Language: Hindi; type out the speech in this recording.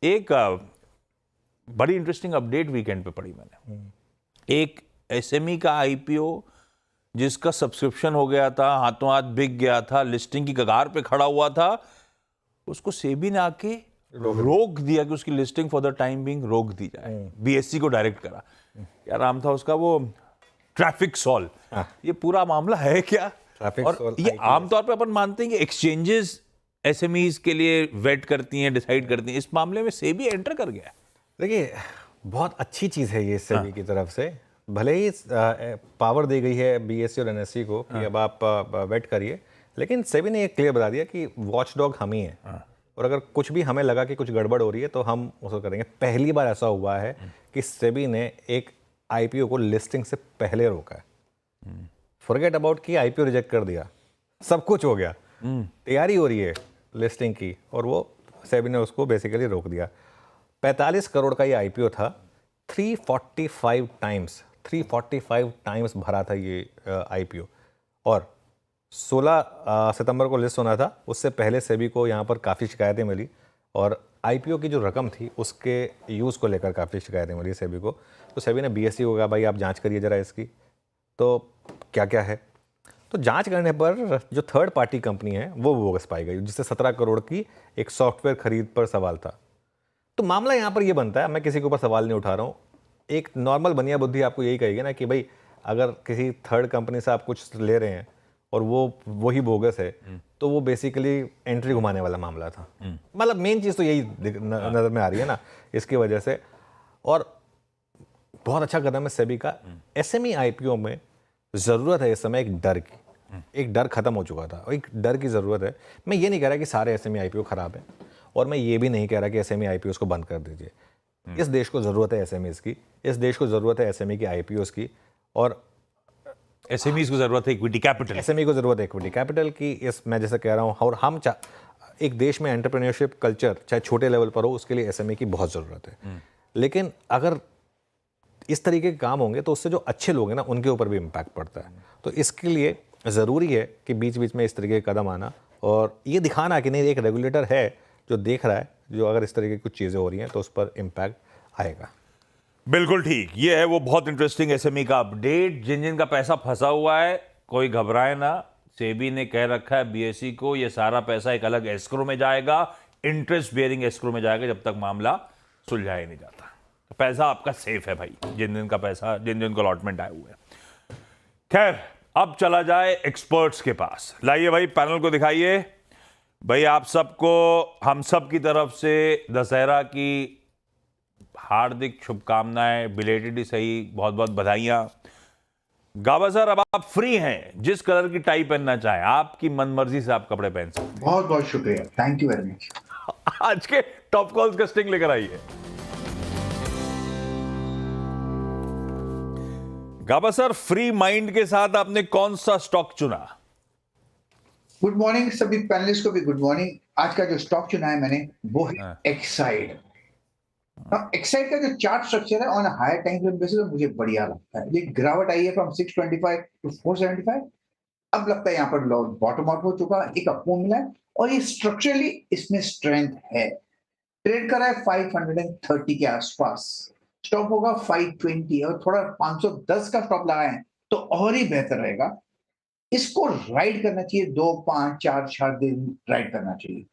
एक बड़ी इंटरेस्टिंग अपडेट वीकेंड पे पढ़ी मैंने। एक एसएमई का आईपीओ जिसका सब्सक्रिप्शन हो गया था, हाथों हाथ बिक गया था, लिस्टिंग की कगार पे खड़ा हुआ था, उसको सेबी ने आके रोक दिया कि उसकी listing for the time being रोक दी जाए। बीएससी को डायरेक्ट करा। क्या नाम था उसका, वो ट्रैफिक सॉल। ये पूरा मामला है क्या? और ये आमतौर पे अपन मानते हैं कि एक्सचेंजेस एसएमईज के लिए वेट करती हैं, डिसाइड करती हैं। इस मामले में सेबी एंटर कर गया। देखिए, बहुत अच्छी चीज़ है ये सेबी की तरफ से। भले ही पावर दी गई है बीएससी और एनएससी को कि अब आप वेट करिए, लेकिन सेबी ने ये क्लियर बता दिया कि वॉचडॉग हम ही हैं। और अगर कुछ भी हमें लगा कि कुछ गड़बड़ हो रही है तो हम उसको करेंगे। पहली बार ऐसा हुआ है कि सेबी ने एक आईपीओ को लिस्टिंग से पहले रोका है। फॉरगेट अबाउट कि आईपीओ रिजेक्ट कर दिया, सब कुछ हो गया, तैयारी हो रही है लिस्टिंग की, और वो सेबी ने उसको बेसिकली रोक दिया। 45 करोड़ का ये आईपीओ था। 345 टाइम्स भरा था ये आईपीओ, और 16 सितंबर को लिस्ट होना था। उससे पहले सेबी को यहाँ पर काफ़ी शिकायतें मिली, और आईपीओ की जो रकम थी उसके यूज़ को लेकर काफ़ी शिकायतें मिली सेबी को। तो सेबी ने बीएससी को कहा, भाई आप जांच करिए ज़रा इसकी, तो क्या क्या है। तो जांच करने पर जो थर्ड पार्टी कंपनी है वो बोगस पाई गई, जिससे 17 करोड़ की एक सॉफ्टवेयर खरीद पर सवाल था। तो मामला यहाँ पर ये बनता है, मैं किसी के ऊपर सवाल नहीं उठा रहा हूँ, एक नॉर्मल बनिया बुद्धि आपको यही कहेगी ना कि भाई अगर किसी थर्ड कंपनी से आप कुछ ले रहे हैं और वही बोगस है, तो वो बेसिकली एंट्री घुमाने वाला मामला था। मतलब मेन चीज़ तो यही नज़र में आ रही है ना इसकी वजह से। और बहुत अच्छा कदम है सेबी का। एसएमई आईपीओ में ज़रूरत है इस समय एक डर की। एक डर खत्म हो चुका था, एक डर की ज़रूरत है। मैं ये नहीं कह रहा कि सारे एसएमई आईपीओ खराब हैं, और मैं ये भी नहीं कह रहा कि एसएमई आईपीओस को बंद कर दीजिए। इस देश को ज़रूरत है एसएमईज की, इस देश को ज़रूरत है एसएमई की आईपीओस की, और एसएमईज को ज़रूरत है इक्विटी कैपिटल। एसएमई को ज़रूरत है इक्विटी कैपिटल की। इस मैं जैसे कह रहा हूँ, और हम एक देश में एंटरप्रेन्योरशिप कल्चर चाहे छोटे लेवल पर हो, उसके लिए एसएमई की बहुत ज़रूरत है। लेकिन अगर इस तरीके के काम होंगे तो उससे जो अच्छे लोग हैं ना उनके ऊपर भी इम्पैक्ट पड़ता है। तो इसके लिए ज़रूरी है कि बीच बीच में इस तरीके के कदम आना, और ये दिखाना कि नहीं एक रेगुलेटर है जो देख रहा है, जो अगर इस तरीके की कुछ चीज़ें हो रही हैं तो उस पर इम्पैक्ट आएगा। बिल्कुल ठीक। ये है वो बहुत इंटरेस्टिंग एसएमई का अपडेट। जिन जिन का पैसा फंसा हुआ है, कोई घबराए ना। सेबी ने कह रखा है बीएसई को, ये सारा पैसा एक अलग एस्क्रो में जाएगा, इंटरेस्ट बेयरिंग एस्क्रो में जाएगा, जब तक मामला सुलझाया नहीं जाता। तो पैसा आपका सेफ है भाई, जिन जिन का पैसा, जिन जिन को अलॉटमेंट आए हुए हैं। खैर, अब चला जाए एक्सपर्ट्स के पास। लाइए भाई, पैनल को दिखाइए। भाई आप सबको हम सब की तरफ से दशहरा की हार्दिक शुभकामनाएं, बिलेटेड ही सही, बहुत बहुत बधाइयां। गाबा सर, अब आप फ्री हैं, जिस कलर की टाई पहनना चाहें, आपकी मनमर्जी से आप कपड़े पहन सकते हैं। बहुत बहुत शुक्रिया, थैंक यू वेरी मच। आज के टॉप कॉल्स का स्टिंग लेकर आइए। गाबा सर, फ्री माइंड के साथ आपने कौन सा स्टॉक चुना? गुड मॉर्निंग सभी पैनलिस्ट को भी गुड मॉर्निंग। आज का जो स्टॉक चुना है मैंने वो है एक्साइड। एक्साइड का जो चार्ट स्ट्रक्चर है on higher time frame basis में मुझे बढ़िया लगता है। ये गिरावट आई है फ्रॉम 625 टू 475। अब लगता है यहाँ पर बॉटम आउट हो चुका है, एक अपमूव मिला है, और ये स्ट्रक्चरली इसमें स्ट्रेंथ है। ट्रेड कर रहा है 530 के आसपास, स्टॉप होगा 520, और थोड़ा 510 का स्टॉप लगाए तो और ही बेहतर रहेगा। इसको राइड करना चाहिए, 2, 5, 4 दिन राइड करना चाहिए।